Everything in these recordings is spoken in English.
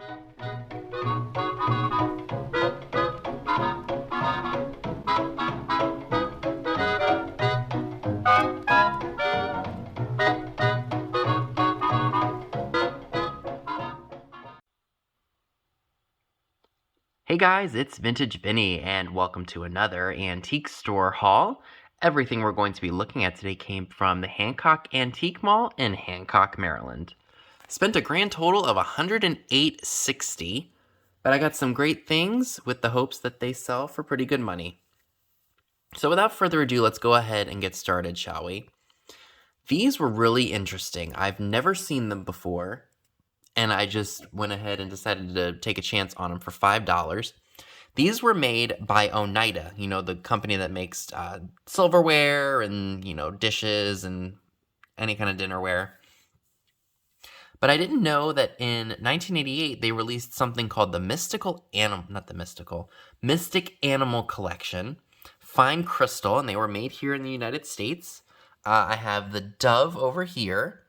Hey guys, it's Vintage Vinny, and welcome to another antique store haul. Everything we're going to be looking at today came from the Hancock Antique Mall in Hancock, Maryland. Spent a grand total of $108.60, but I got some great things with the hopes that they sell for pretty good money. So without further ado, let's go ahead and get started, shall we? These were really interesting. I've never seen them before, and I just went ahead and decided to take a chance on them for $5. These were made by Oneida, the company that makes silverware and, dishes and any kind of dinnerware. But I didn't know that in 1988 they released something called the Mystic Animal Collection, fine crystal, and they were made here in the United States. I have the dove over here.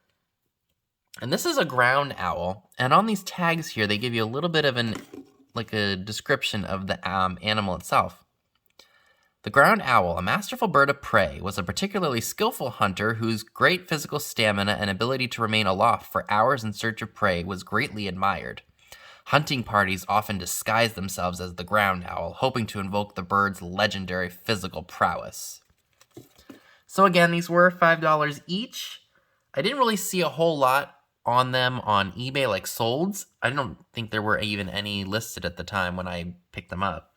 And this is a ground owl, and on these tags here, they give you a little bit of a description of the animal itself. The ground owl, a masterful bird of prey, was a particularly skillful hunter whose great physical stamina and ability to remain aloft for hours in search of prey was greatly admired. Hunting parties often disguised themselves as the ground owl, hoping to invoke the bird's legendary physical prowess. So again, these were $5 each. I didn't really see a whole lot on them on eBay, like solds. I don't think there were even any listed at the time when I picked them up.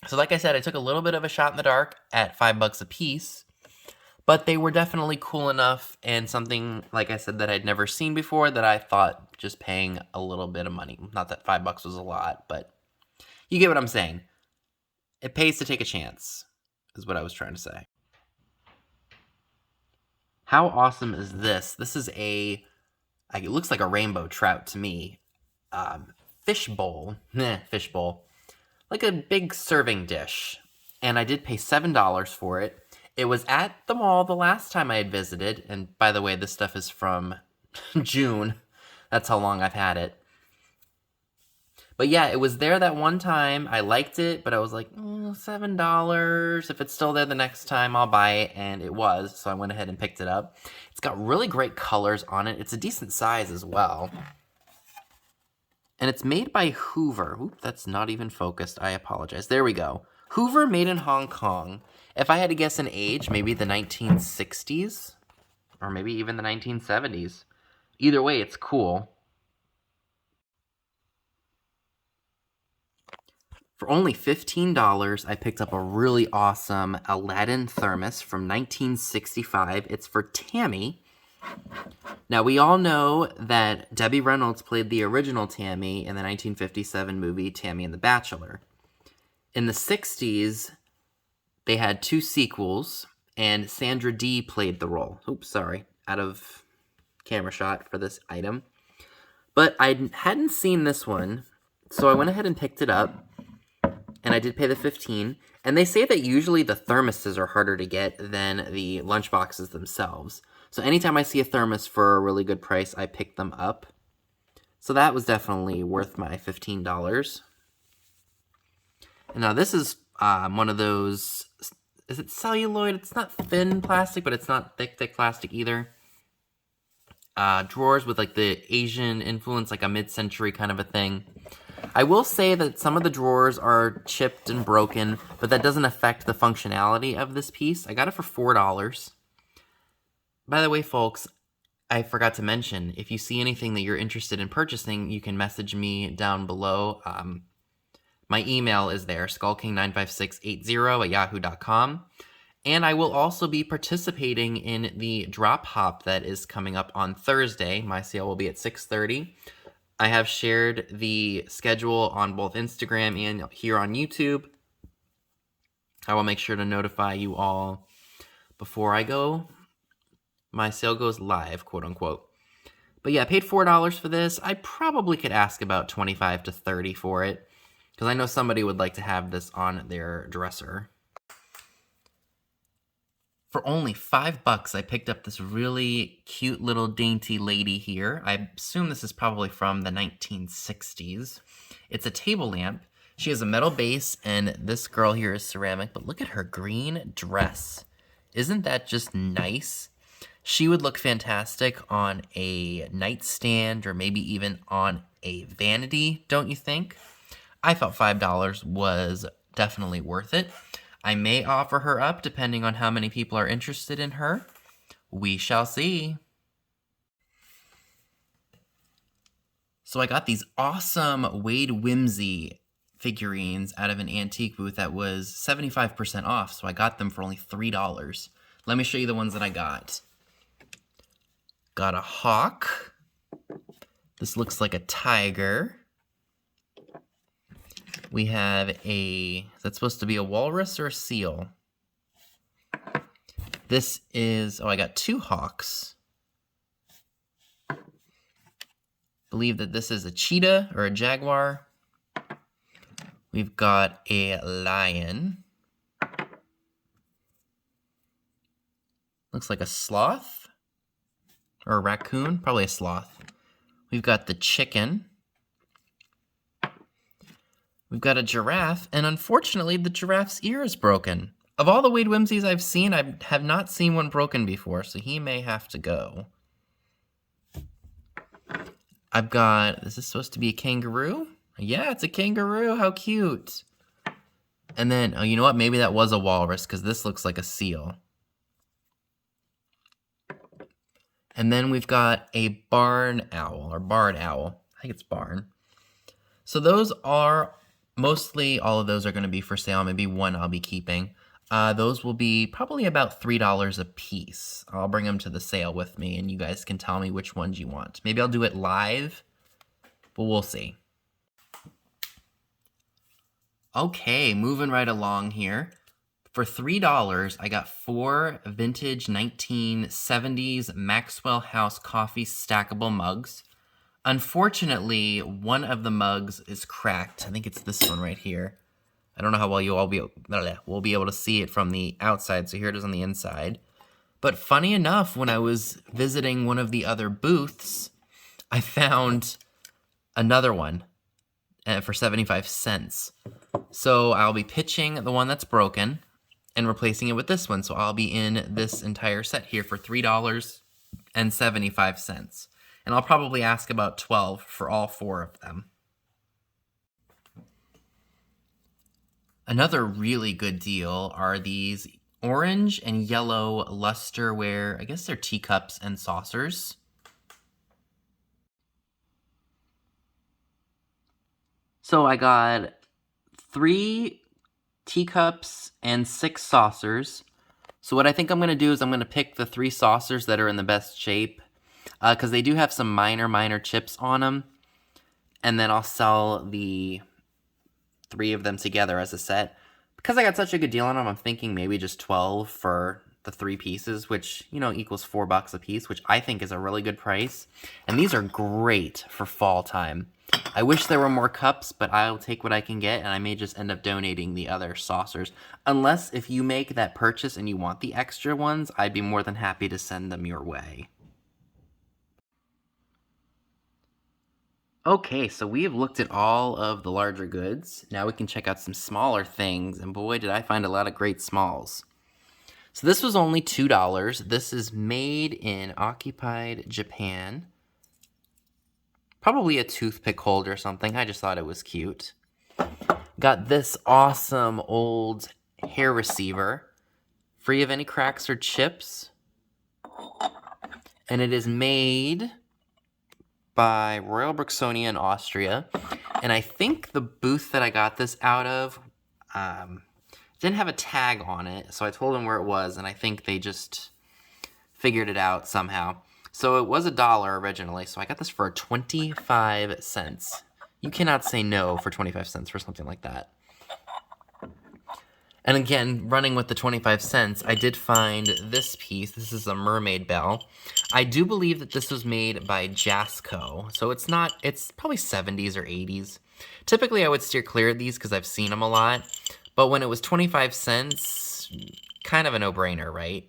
So like I said, I took a little bit of a shot in the dark at $5 a piece, but they were definitely cool enough and something, like I said, that I'd never seen before that I thought just paying a little bit of money. Not that $5 was a lot, but you get what I'm saying. It pays to take a chance, is what I was trying to say. How awesome is this? This is it looks like a rainbow trout to me. Fish bowl. Like a big serving dish. And I did pay $7 for it. It was at the mall the last time I had visited. And by the way, this stuff is from June. That's how long I've had it. But yeah, it was there that one time. I liked it, but I was like, $7. If it's still there the next time, I'll buy it. And it was, so I went ahead and picked it up. It's got really great colors on it. It's a decent size as well. And it's made by Hoover. Oop, that's not even focused. I apologize. There we go. Hoover, made in Hong Kong. If I had to guess an age, maybe the 1960s. Or maybe even the 1970s. Either way, it's cool. For only $15, I picked up a really awesome Aladdin thermos from 1965. It's for Tammy. Now, we all know that Debbie Reynolds played the original Tammy in the 1957 movie Tammy and the Bachelor. In the 60s, they had 2 sequels, and Sandra Dee played the role. Oops, sorry, out of camera shot for this item. But I hadn't seen this one, so I went ahead and picked it up. And I did pay the $15. And they say that usually the thermoses are harder to get than the lunchboxes themselves. So anytime I see a thermos for a really good price, I pick them up. So that was definitely worth my $15. And now this is one of those, is it celluloid? It's not thin plastic, but it's not thick plastic either. Drawers with like the Asian influence, like a mid-century kind of a thing. I will say that some of the drawers are chipped and broken, but that doesn't affect the functionality of this piece. I got it for $4. By the way, folks, I forgot to mention, if you see anything that you're interested in purchasing, you can message me down below. My email is there, skullking95680@yahoo.com. And I will also be participating in the drop hop that is coming up on Thursday. My sale will be at 6:30. I have shared the schedule on both Instagram and here on YouTube. I will make sure to notify you all before my sale goes live, quote unquote. But yeah, I paid $4 for this. I probably could ask about $25 to $30 for it, because I know somebody would like to have this on their dresser. For only $5, I picked up this really cute little dainty lady here. I assume this is probably from the 1960s. It's a table lamp. She has a metal base, and this girl here is ceramic, but look at her green dress. Isn't that just nice? She would look fantastic on a nightstand or maybe even on a vanity, don't you think? I thought $5 was definitely worth it. I may offer her up depending on how many people are interested in her. We shall see. So I got these awesome Wade Whimsy figurines out of an antique booth that was 75% off, so I got them for only $3. Let me show you the ones that I got. Got a hawk. This looks like a tiger. We have is that supposed to be a walrus or a seal? This is, I got two hawks. Believe that this is a cheetah or a jaguar. We've got a lion. Looks like a sloth or a raccoon, probably a sloth. We've got the chicken. We've got a giraffe, and unfortunately, the giraffe's ear is broken. Of all the Wade Whimsies I've seen, I have not seen one broken before, so he may have to go. I've got, is this supposed to be a kangaroo? Yeah, it's a kangaroo. How cute. And then, oh, you know what? Maybe that was a walrus, because this looks like a seal. And then we've got a barn owl, or barred owl. I think it's barn. So those are, mostly all of those are going to be for sale. Maybe one I'll be keeping. Those will be probably about $3 a piece. I'll bring them to the sale with me, and you guys can tell me which ones you want. Maybe I'll do it live, but we'll see. Okay, moving right along here. For $3, I got 4 vintage 1970s Maxwell House coffee stackable mugs. Unfortunately, one of the mugs is cracked. I think it's this one right here. I don't know how well you all will be able to see it from the outside, so here it is on the inside. But funny enough, when I was visiting one of the other booths, I found another one for 75 cents. So I'll be pitching the one that's broken and replacing it with this one. So I'll be in this entire set here for $3.75. And I'll probably ask about $12 for all 4 of them. Another really good deal are these orange and yellow lusterware, I guess they're teacups and saucers. So I got 3 teacups and 6 saucers. So what I think I'm going to do is I'm going to pick the 3 saucers that are in the best shape, because they do have some minor chips on them. And then I'll sell the 3 of them together as a set. Because I got such a good deal on them, I'm thinking maybe just 12 for the 3 pieces, which, you know, equals $4 a piece, which I think is a really good price. And these are great for fall time. I wish there were more cups, but I'll take what I can get, and I may just end up donating the other saucers. Unless if you make that purchase and you want the extra ones, I'd be more than happy to send them your way. Okay, so we have looked at all of the larger goods. Now we can check out some smaller things, and boy, did I find a lot of great smalls. So this was only $2. This is made in occupied Japan. Probably a toothpick holder or something. I just thought it was cute. Got this awesome old hair receiver, free of any cracks or chips. And it is made by Royal Brixonia in Austria. And I think the booth that I got this out of didn't have a tag on it, so I told them where it was, and I think they just figured it out somehow. So it was $1 originally, so I got this for 25 cents. You cannot say no for 25 cents for something like that. And again, running with the 25 cents, I did find this piece. This is a mermaid bell. I do believe that this was made by Jasco, so it's probably 70s or 80s. Typically, I would steer clear of these because I've seen them a lot, but when it was 25 cents, kind of a no-brainer, right?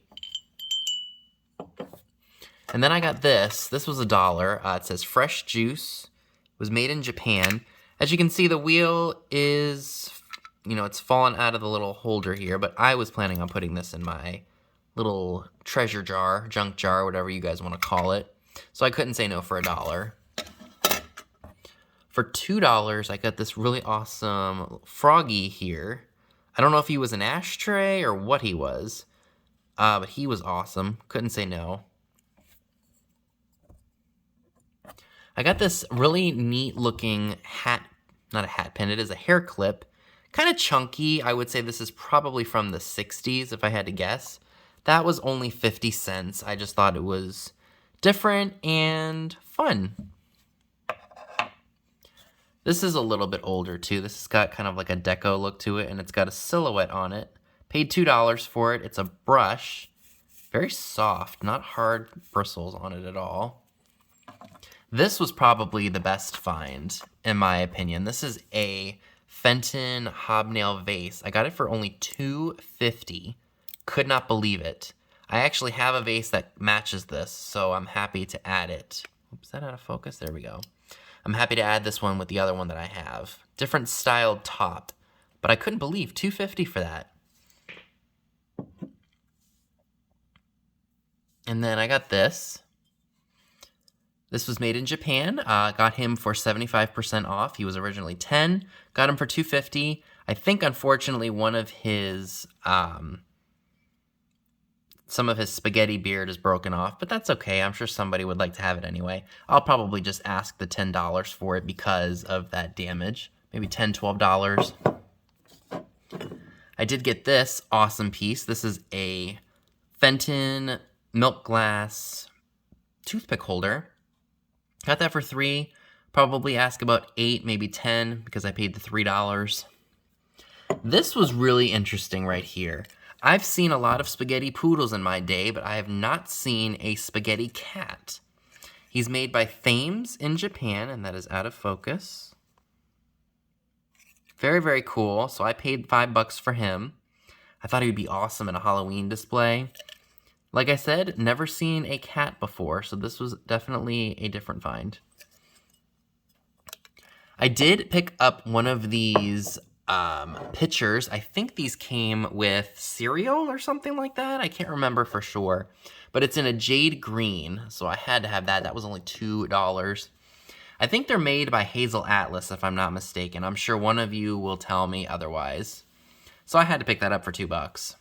And then I got this. This was $1. It says fresh juice. It was made in Japan. As you can see, the wheel is, it's fallen out of the little holder here, but I was planning on putting this in my little treasure jar, junk jar, whatever you guys want to call it. So I couldn't say no for $1. For $2, I got this really awesome froggy here. I don't know if he was an ashtray or what he was, but he was awesome. Couldn't say no. I got this really neat looking hat, not a hat pin, it is a hair clip. Kind of chunky. I would say this is probably from the 60s if I had to guess. That was only 50 cents. I just thought it was different and fun. This is a little bit older too. This has got kind of like a deco look to it, and it's got a silhouette on it. Paid $2 for it. It's a brush. Very soft, not hard bristles on it at all. This was probably the best find, in my opinion. This is a Fenton hobnail vase. I got it for only $2.50. Could not believe it. I actually have a vase that matches this, so I'm happy to add it. Oops, is that out of focus? There we go. I'm happy to add this one with the other one that I have. Different styled top, but I couldn't believe $2.50 for that. And then I got this. This was made in Japan. Got him for 75% off. He was originally $10. Got him for $2.50. I think, unfortunately, one of his, some of his spaghetti beard is broken off, but that's okay. I'm sure somebody would like to have it anyway. I'll probably just ask the $10 for it because of that damage. Maybe $10, $12. I did get this awesome piece. This is a Fenton milk glass toothpick holder. Got that for $3. Probably ask about $8, maybe $10 because I paid the $3. This was really interesting right here. I've seen a lot of spaghetti poodles in my day, but I have not seen a spaghetti cat. He's made by Thermos in Japan, and that is out of focus. Very, very cool. So I paid $5 for him. I thought he would be awesome in a Halloween display. Like I said, never seen a cat before, so this was definitely a different find. I did pick up one of these pitchers. I think these came with cereal or something like that. I can't remember for sure, but it's in a jade green, so I had to have that. That was only $2. I think they're made by Hazel Atlas, if I'm not mistaken. I'm sure one of you will tell me otherwise. So I had to pick that up for $2.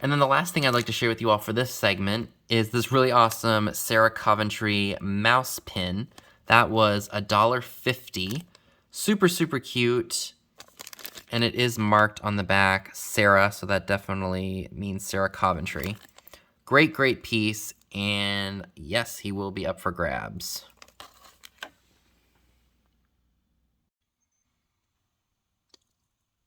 And then the last thing I'd like to share with you all for this segment is this really awesome Sarah Coventry mouse pin. That was $1.50. Super, super cute. And it is marked on the back Sarah, so that definitely means Sarah Coventry. Great, great piece. And yes, he will be up for grabs.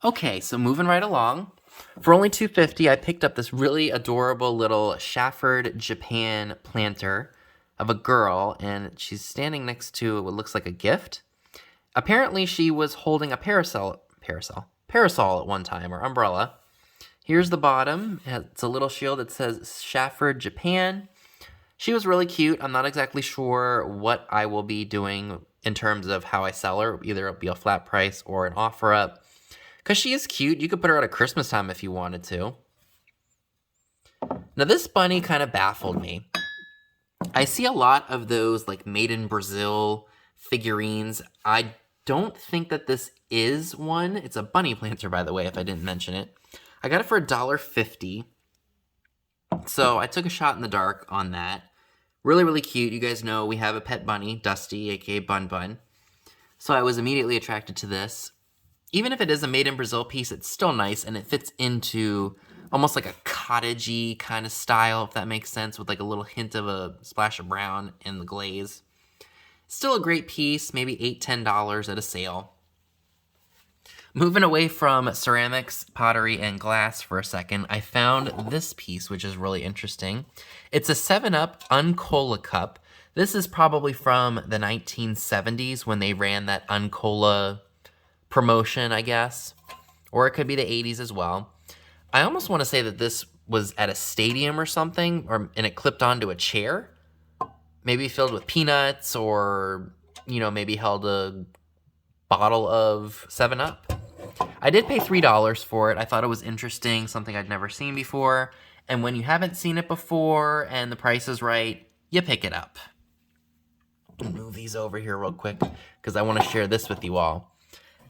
Okay, so moving right along. For only $2.50, I picked up this really adorable little Shafford Japan planter of a girl, and she's standing next to what looks like a gift. Apparently, she was holding a parasol at one time, or umbrella. Here's the bottom. It's a little shield that says Shafford Japan. She was really cute. I'm not exactly sure what I will be doing in terms of how I sell her. Either it'll be a flat price or an offer up. Because she is cute. You could put her out at Christmas time if you wanted to. Now, this bunny kind of baffled me. I see a lot of those like made in Brazil figurines. I don't think that this is one. It's a bunny planter, by the way, if I didn't mention it. I got it for $1.50. So I took a shot in the dark on that. Really, really cute. You guys know we have a pet bunny, Dusty, aka Bun Bun. So I was immediately attracted to this. Even if it is a made in Brazil piece, it's still nice, and it fits into almost like a cottagey kind of style, if that makes sense, with like a little hint of a splash of brown in the glaze. Still a great piece, maybe $8, $10 at a sale. Moving away from ceramics, pottery, and glass for a second, I found this piece, which is really interesting. It's a 7-Up Uncola cup. This is probably from the 1970s when they ran that Uncola promotion, I guess. Or it could be the 80s as well. I almost want to say that this was at a stadium or something, and it clipped onto a chair. Maybe filled with peanuts, or, you know, maybe held a bottle of 7-Up. I did pay $3 for it. I thought it was interesting, something I'd never seen before. And when you haven't seen it before and the price is right, you pick it up. Move these over here real quick because I want to share this with you all.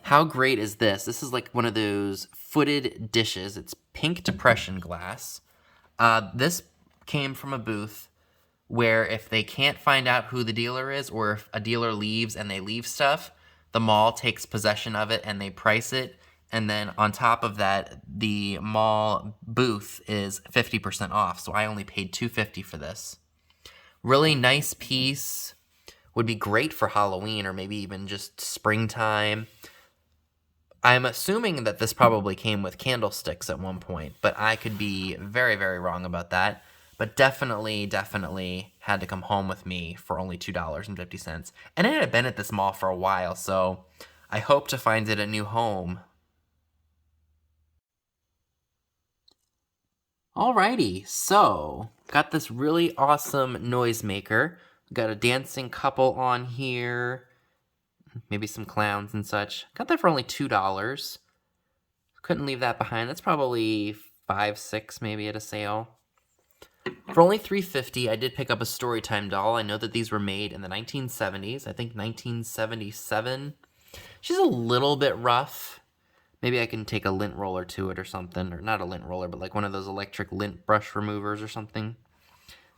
How great is this? This is like one of those footed dishes. It's pink depression glass. This came from a booth where if they can't find out who the dealer is, or if a dealer leaves and they leave stuff, the mall takes possession of it and they price it. And then on top of that, the mall booth is 50% off. So I only paid $2.50 for this. Really nice piece. Would be great for Halloween or maybe even just springtime. I'm assuming that this probably came with candlesticks at one point, but I could be very, very wrong about that. But definitely had to come home with me for only $2.50. And it had been at this mall for a while, so I hope to find it a new home. Alrighty, so got this really awesome noisemaker. Got a dancing couple on here. Maybe some clowns and such. Got that for only $2. Couldn't leave that behind. That's probably $5, $6 maybe at a sale. For only $3.50, I did pick up a Storytime doll. I know that these were made in the 1970s. I think 1977. She's a little bit rough. Maybe I can take a lint roller to it or something. Or not a lint roller, but like one of those electric lint brush removers or something.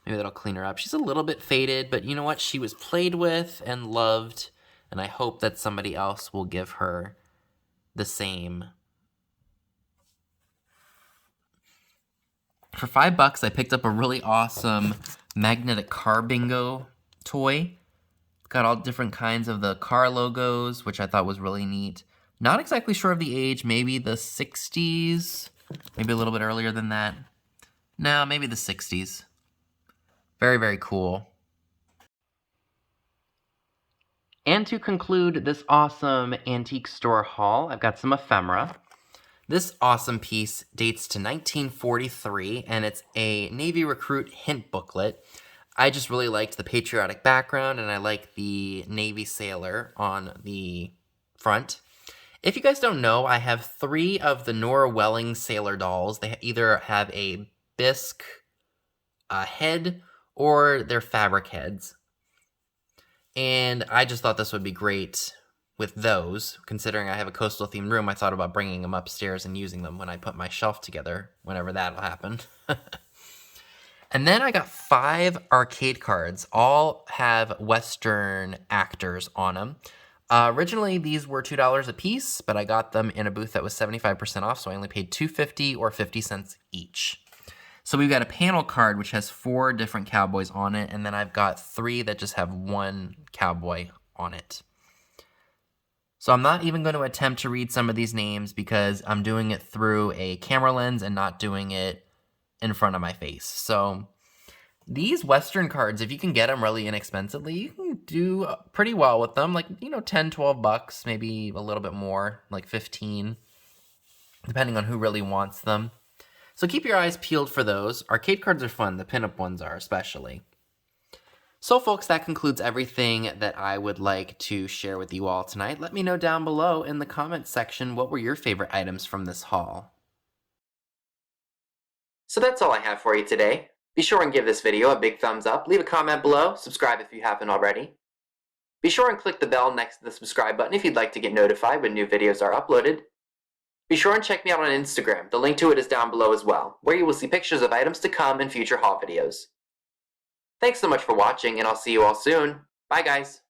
Maybe that'll clean her up. She's a little bit faded, but you know what? She was played with and loved, and I hope that somebody else will give her the same. For $5, I picked up a really awesome magnetic car bingo toy. Got all different kinds of the car logos, which I thought was really neat. Not exactly sure of the age, maybe the 60s, maybe a little bit earlier than that. No, maybe the 60s. Very, very cool. And to conclude this awesome antique store haul, I've got some ephemera. This awesome piece dates to 1943, and it's a Navy recruit hint booklet. I just really liked the patriotic background, and I like the Navy sailor on the front. If you guys don't know, I have 3 of the Nora Welling sailor dolls. They either have a bisque head or they're fabric heads. And I just thought this would be great with those. Considering I have a coastal themed room, I thought about bringing them upstairs and using them when I put my shelf together, whenever that'll happen. And then I got 5 arcade cards. All have Western actors on them. Originally, these were $2 a piece, but I got them in a booth that was 75% off, so I only paid $2.50 or 50 cents each. So we've got a panel card which has 4 different cowboys on it, and then I've got 3 that just have 1 cowboy on it. So I'm not even going to attempt to read some of these names because I'm doing it through a camera lens and not doing it in front of my face. So these Western cards, if you can get them really inexpensively, you can do pretty well with them. Like, you know, $10, $12, maybe a little bit more, like 15, depending on who really wants them. So keep your eyes peeled for those. Arcade cards are fun. The pinup ones are especially. So folks, that concludes everything that I would like to share with you all tonight. Let me know down below in the comments section what were your favorite items from this haul. So that's all I have for you today. Be sure and give this video a big thumbs up, leave a comment below, subscribe if you haven't already. Be sure and click the bell next to the subscribe button if you'd like to get notified when new videos are uploaded. Be sure and check me out on Instagram. The link to it is down below as well, where you will see pictures of items to come in future haul videos. Thanks so much for watching, and I'll see you all soon. Bye guys!